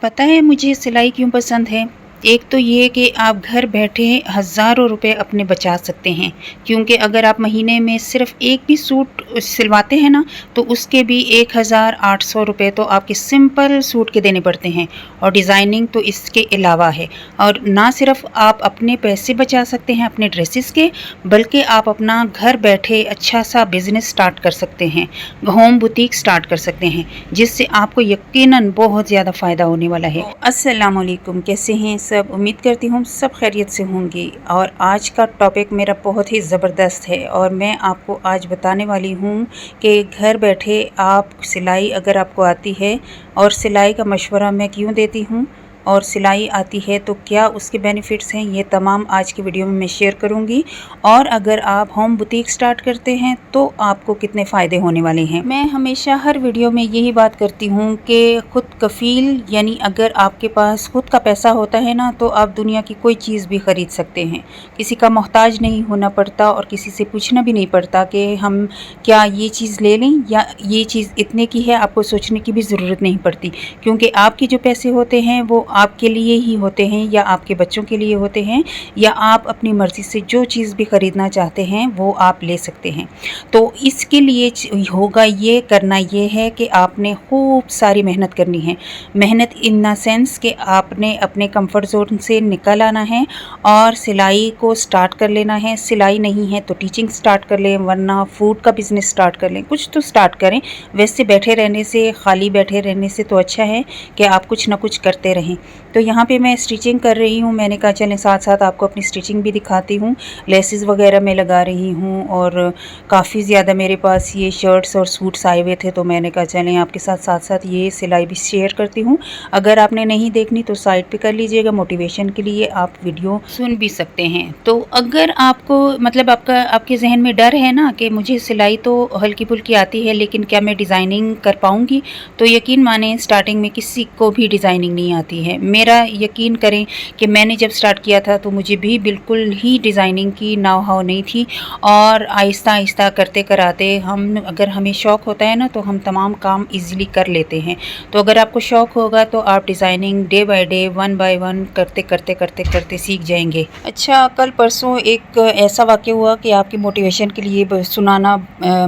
पता है मुझे सिलाई क्यों पसंद है? एक तो ये कि आप घर बैठे हज़ारों रुपए अपने बचा सकते हैं, क्योंकि अगर आप महीने में सिर्फ़ एक भी सूट सिलवाते हैं ना, तो उसके भी 1800 रुपए तो आपके सिंपल सूट के देने पड़ते हैं और डिज़ाइनिंग तो इसके अलावा है। और ना सिर्फ़ आप अपने पैसे बचा सकते हैं अपने ड्रेसेस के, बल्कि आप अपना घर बैठे अच्छा-सा बिज़नेस स्टार्ट कर सकते हैं, होम बुटीक स्टार्ट कर सकते हैं, जिससे आपको यकीनन बहुत ज़्यादा फ़ायदा होने वाला है। अस्सलाम वालेकुम, कैसे हैं सब? उम्मीद करती हूँ सब खैरियत से होंगी। और आज का टॉपिक मेरा बहुत ही ज़बरदस्त है और मैं आपको आज बताने वाली हूँ कि घर बैठे आप सिलाई अगर आपको आती है, और सिलाई का मशवरा मैं क्यों देती हूँ और सिलाई आती है तो क्या उसके बेनिफिट्स हैं, ये तमाम आज की वीडियो में मैं शेयर करूँगी। और अगर आप होम बुटीक स्टार्ट करते हैं तो आपको कितने फ़ायदे होने वाले हैं। मैं हमेशा हर वीडियो में यही बात करती हूँ कि खुद कफ़ील, यानी अगर आपके पास खुद का पैसा होता है ना, तो आप दुनिया की कोई चीज़ भी ख़रीद सकते हैं। किसी का मोहताज नहीं होना पड़ता और किसी से पूछना भी नहीं पड़ता कि हम क्या ये चीज़ ले लें या ये चीज़ इतने की है। आपको सोचने की भी ज़रूरत नहीं पड़ती, क्योंकि आपके जो पैसे होते हैं वो आपके लिए ही होते हैं या आपके बच्चों के लिए होते हैं, या आप अपनी मर्ज़ी से जो चीज़ भी ख़रीदना चाहते हैं वो आप ले सकते हैं। तो इसके लिए होगा ये करना ये है कि आपने खूब सारी मेहनत करनी है। मेहनत इन द सेंस कि आपने अपने कंफर्ट ज़ोन से निकल आना है और सिलाई को स्टार्ट कर लेना है। सिलाई नहीं है तो टीचिंग स्टार्ट कर लें, वरना फूड का बिज़नेस स्टार्ट कर लें, कुछ तो स्टार्ट करें। वैसे बैठे रहने से, खाली बैठे रहने से तो अच्छा है कि आप कुछ ना कुछ करते रहें। तो यहाँ पे मैं स्टिचिंग कर रही हूँ। मैंने कहा चलें साथ साथ आपको अपनी स्टिचिंग भी दिखाती हूँ। लेसेस वगैरह मैं लगा रही हूँ और काफ़ी ज़्यादा मेरे पास ये शर्ट्स और सूट्स आए हुए थे, तो मैंने कहा चलें आपके साथ साथ साथ ये सिलाई भी शेयर करती हूँ। अगर आपने नहीं देखनी तो साइड पे कर लीजिएगा, मोटिवेशन के लिए आप वीडियो सुन भी सकते हैं। तो अगर आपको मतलब आपके जहन में डर है ना कि मुझे सिलाई तो हल्की फुल्की आती है लेकिन क्या मैं डिज़ाइनिंग कर पाऊँगी, तो यकीन माने स्टार्टिंग में किसी को भी डिज़ाइनिंग नहीं आती है। मेरा यकीन करें कि मैंने जब स्टार्ट किया था तो मुझे भी बिल्कुल ही डिज़ाइनिंग की नाव नहीं थी, और आहिस्ता आहिस्ता करते कराते अगर हमें शौक़ होता है ना तो हम तमाम काम इजीली कर लेते हैं। तो अगर आपको शौक़ होगा तो आप designing day by day, one by one करते करते करते करते सीख जाएंगे। अच्छा, कल परसों एक ऐसा वाक़या हुआ कि आपकी मोटिवेशन के लिए सुनाना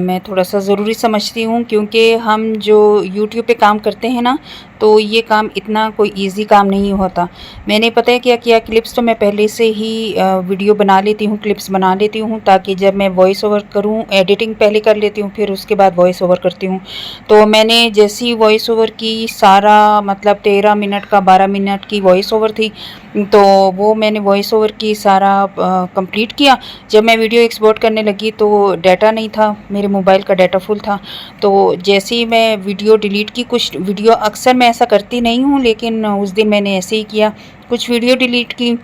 मैं थोड़ा सा ज़रूरी समझती हूँ, क्योंकि हम जो यूट्यूब पे काम करते हैं ना, तो ये काम इतना कोई इजी काम नहीं होता। मैंने पता है क्या किया, क्लिप्स तो मैं पहले से ही वीडियो बना लेती हूँ, क्लिप्स बना लेती हूँ, ताकि जब मैं वॉइस ओवर करूँ, एडिटिंग पहले कर लेती हूँ फिर उसके बाद वॉइस ओवर करती हूँ। तो मैंने जैसी वॉइस ओवर की, सारा मतलब 13 मिनट का 12 मिनट की वॉइस ओवर थी, तो वो मैंने वॉइस ओवर की सारा कंप्लीट किया। जब मैं वीडियो एक्सपोर्ट करने लगी तो डाटा नहीं था, मेरे मोबाइल का डाटा फुल था। तो जैसे ही मैं वीडियो डिलीट की, कुछ वीडियो, अक्सर मैं ऐसा करती नहीं हूँ लेकिन उस दिन मैंने ऐसे ही किया, कुछ वीडियो डिलीट की,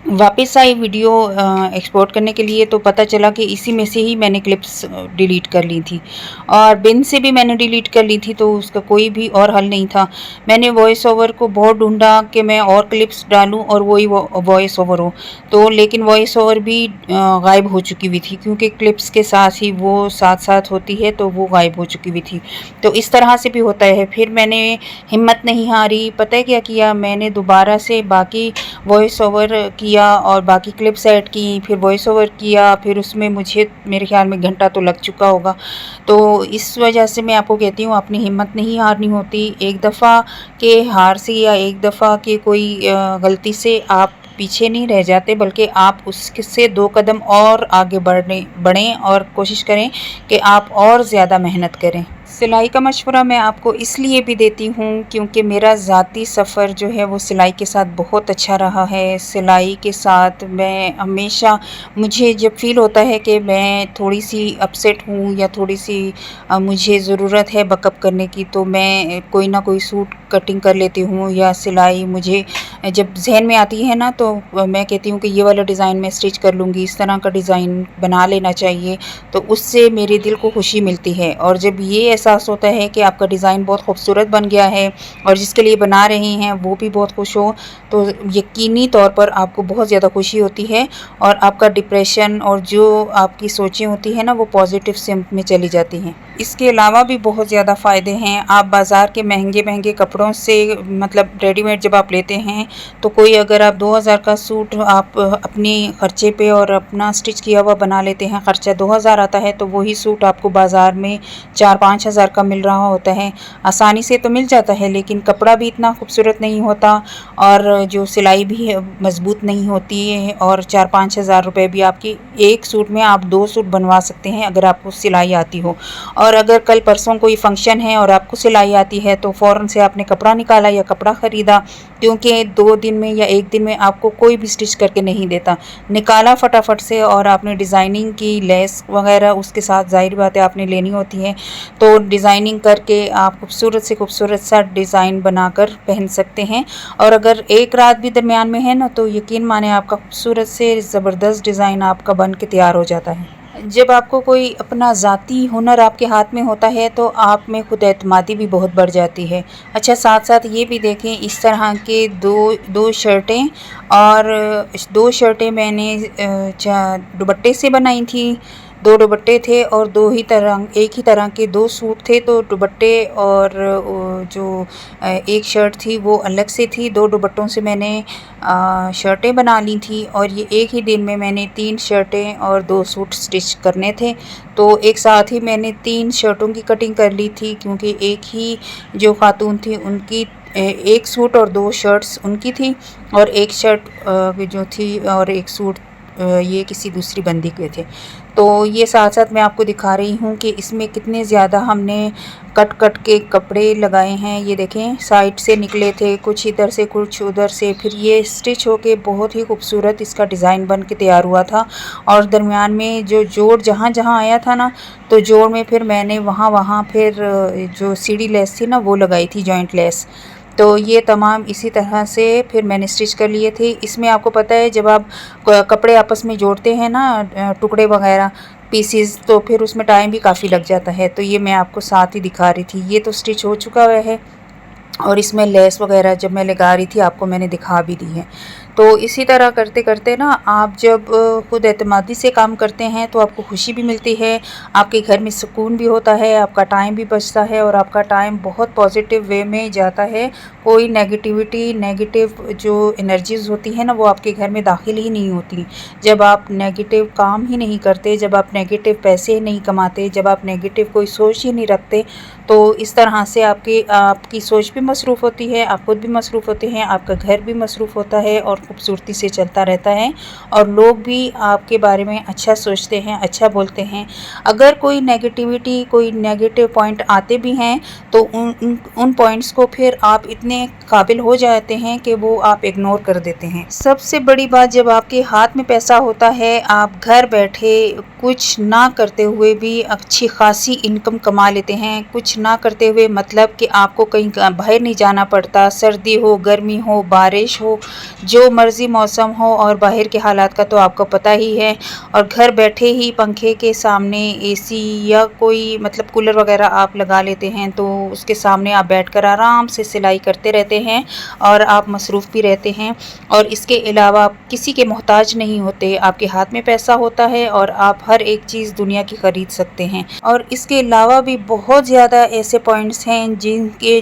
वापस आई वीडियो एक्सपोर्ट करने के लिए, तो पता चला कि इसी में से ही मैंने क्लिप्स डिलीट कर ली थी, और बिन से भी मैंने डिलीट कर ली थी, तो उसका कोई भी और हल नहीं था। मैंने वॉइस ओवर को बहुत ढूंढा कि मैं और क्लिप्स डालूं और वही वॉइस ओवर हो, तो लेकिन वॉइस ओवर भी गायब हो चुकी हुई थी, क्योंकि क्लिप्स के साथ ही वो साथ साथ होती है, तो वो गायब हो चुकी हुई थी। तो इस तरह से भी होता है। फिर मैंने हिम्मत नहीं हारी, पता है क्या किया, मैंने दोबारा से बाकी वॉइस ओवर किया और बाकी क्लिप्स ऐड की, फिर वॉइस ओवर किया, फिर उसमें मुझे मेरे ख्याल में घंटा तो लग चुका होगा। तो इस वजह से मैं आपको कहती हूँ अपनी हिम्मत नहीं हारनी होती। एक दफ़ा के हार से या एक दफ़ा के कोई गलती से आप पीछे नहीं रह जाते, बल्कि आप उससे 2 कदम और आगे बढ़ें और कोशिश करें कि आप और ज़्यादा मेहनत करें। सिलाई का मशवरा मैं आपको इसलिए भी देती हूँ क्योंकि मेरा ज़ाती सफ़र जो है वो सिलाई के साथ बहुत अच्छा रहा है। सिलाई के साथ मैं हमेशा, मुझे जब फ़ील होता है कि मैं थोड़ी सी अपसेट हूँ या थोड़ी सी मुझे ज़रूरत है बकअप करने की, तो मैं कोई ना कोई सूट कटिंग कर लेती हूँ, या सिलाई मुझे जब जहन में आती है ना, तो मैं कहती हूँ कि ये वाला डिज़ाइन मैं स्टिच कर लूँगी, इस तरह का डिज़ाइन बना लेना चाहिए, तो उससे मेरे दिल को खुशी मिलती है। और जब ये एहसास होता है कि आपका डिज़ाइन बहुत खूबसूरत बन गया है और जिसके लिए बना रहे हैं वो भी बहुत खुश हो, तो यकीनी तौर पर आपको बहुत ज़्यादा खुशी होती है और आपका डिप्रेशन और जो आपकी सोचें होती हैं ना वो पॉजिटिव सिम्त में चली जाती हैं। इसके अलावा भी बहुत ज़्यादा फ़ायदे हैं। आप बाज़ार के महंगे कपड़ों से मतलब रेडीमेड जब आप लेते हैं तो कोई अगर आप 2000 का सूट आप अपने ख़र्चे पे और अपना स्टिच किया हुआ बना लेते हैं, ख़र्चा 2000 आता है, तो वही सूट आपको बाज़ार में 4-5 हज़ार का मिल रहा होता है। आसानी से तो मिल जाता है लेकिन कपड़ा भी इतना खूबसूरत नहीं होता और जो सिलाई भी मज़बूत नहीं होती है और 4-5 हज़ार रुपये भी आपकी एक सूट में आप 2 सूट बनवा सकते हैं अगर आपको सिलाई आती हो। और अगर कल परसों कोई फंक्शन है और आपको सिलाई आती है तो फ़ौरन से आपने कपड़ा निकाला या कपड़ा ख़रीदा, क्योंकि 2 दिन में या 1 दिन में आपको कोई भी स्टिच करके नहीं देता। निकाला फटाफट से और आपने डिज़ाइनिंग की, लेस वगैरह उसके साथ ज़ाहिर बात है आपने लेनी होती है, तो डिज़ाइनिंग करके आप खूबसूरत से खूबसूरत सा डिज़ाइन बनाकर पहन सकते हैं। और अगर एक रात भी दरमियान में है ना तो यकीन माने आपका खूबसूरत से ज़बरदस्त डिज़ाइन आपका बन के तैयार हो जाता है। जब आपको कोई अपना ज़ाती हुनर आपके हाथ में होता है तो आप में खुद एतमादी भी बहुत बढ़ जाती है। अच्छा, साथ साथ ये भी देखें, इस तरह के दो शर्टें और 2 शर्टें मैंने दुपट्टे से बनाई थी। 2 दुपट्टे थे और एक ही तरह के 2 सूट थे, तो दुपट्टे और जो एक शर्ट थी वो अलग से थी। 2 दुपट्टों से मैंने शर्टें बना ली थी और ये एक ही दिन में मैंने 3 शर्टें और 2 सूट स्टिच करने थे। तो एक साथ ही मैंने 3 शर्टों की कटिंग कर ली थी, क्योंकि एक ही जो खातून थी उनकी एक सूट और 2 शर्ट्स उनकी थी और एक शर्ट जो थी और एक सूट ये किसी दूसरी बंदी के थे। तो ये साथ साथ मैं आपको दिखा रही हूँ कि इसमें कितने ज़्यादा हमने कट के कपड़े लगाए हैं। ये देखें, साइड से निकले थे, कुछ इधर से कुछ उधर से, फिर ये स्टिच होके बहुत ही खूबसूरत इसका डिज़ाइन बन के तैयार हुआ था। और दरमियान में जो जोड़ जहाँ जहाँ आया था ना, तो जोड़ में फिर मैंने वहाँ फिर जो सीढ़ी लेस थी ना वो लगाई थी, जॉइंट लेस। तो ये तमाम इसी तरह से फिर मैंने स्टिच कर लिए थे। इसमें आपको पता है जब आप कपड़े आपस में जोड़ते हैं ना, टुकड़े वगैरह पीसीज, तो फिर उसमें टाइम भी काफ़ी लग जाता है। तो ये मैं आपको साथ ही दिखा रही थी। ये तो स्टिच हो चुका हुआ है और इसमें लेस वगैरह जब मैं लगा रही थी आपको मैंने दिखा भी दी है। तो इसी तरह करते करते ना आप जब खुद एतमादी से काम करते हैं तो आपको खुशी भी मिलती है, आपके घर में सुकून भी होता है, आपका टाइम भी बचता है और आपका टाइम बहुत पॉजिटिव वे में जाता है। कोई नेगेटिविटी, नेगेटिव जो एनर्जीज़ होती है ना वो आपके घर में दाखिल ही नहीं होती। जब आप नेगेटिव काम ही नहीं करते, जब आप नेगेटिव पैसे नहीं कमाते, जब आप नेगेटिव कोई सोच ही नहीं रखते, तो इस तरह से आपकी सोच भी मसरूफ़ होती है, आप खुद भी मसरूफ़ होते हैं, आपका घर भी मसरूफ़ होता है और खूबसूरती से चलता रहता है और लोग भी आपके बारे में अच्छा सोचते हैं, अच्छा बोलते हैं। अगर कोई नेगेटिविटी, कोई नेगेटिव पॉइंट आते भी हैं तो उन पॉइंट्स को फिर आप इतने काबिल हो जाते हैं कि वो आप इग्नोर कर देते हैं। सबसे बड़ी बात, जब आपके हाथ में पैसा होता है, आप घर बैठे कुछ ना करते हुए भी अच्छी खासी इनकम कमा लेते हैं। कुछ ना करते हुए मतलब कि आपको कहीं बाहर नहीं जाना पड़ता, सर्दी हो, गर्मी हो, बारिश हो, जो मर्ज़ी मौसम हो, और बाहर के हालात का तो आपको पता ही है। और घर बैठे ही पंखे के सामने एसी या कोई मतलब कूलर वगैरह आप लगा लेते हैं, तो उसके सामने आप बैठकर आराम से सिलाई करते रहते हैं और आप मसरूफ़ भी रहते हैं। और इसके अलावा आप किसी के मोहताज नहीं होते, आपके हाथ में पैसा होता है और आप हर एक चीज़ दुनिया की ख़रीद सकते हैं। और इसके अलावा भी बहुत ज़्यादा ऐसे पॉइंट्स हैं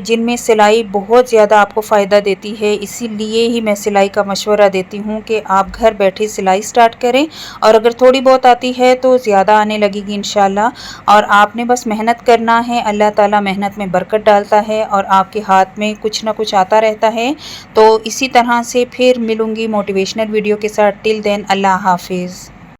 जिनमें सिलाई बहुत ज़्यादा आपको फ़ायदा देती है। इसीलिए ही मैं सिलाई का मशवरा देती हूँ कि आप घर बैठे सिलाई स्टार्ट करें, और अगर थोड़ी बहुत आती है तो ज़्यादा आने लगेगी इंशाल्लाह। और आपने बस मेहनत करना है, अल्लाह ताला मेहनत में बरकत डालता है और आपके हाथ में कुछ ना कुछ आता रहता है। तो इसी तरह से फिर मिलूँगी मोटिवेशनल वीडियो के साथ। टिल देन, अल्लाह हाफिज़।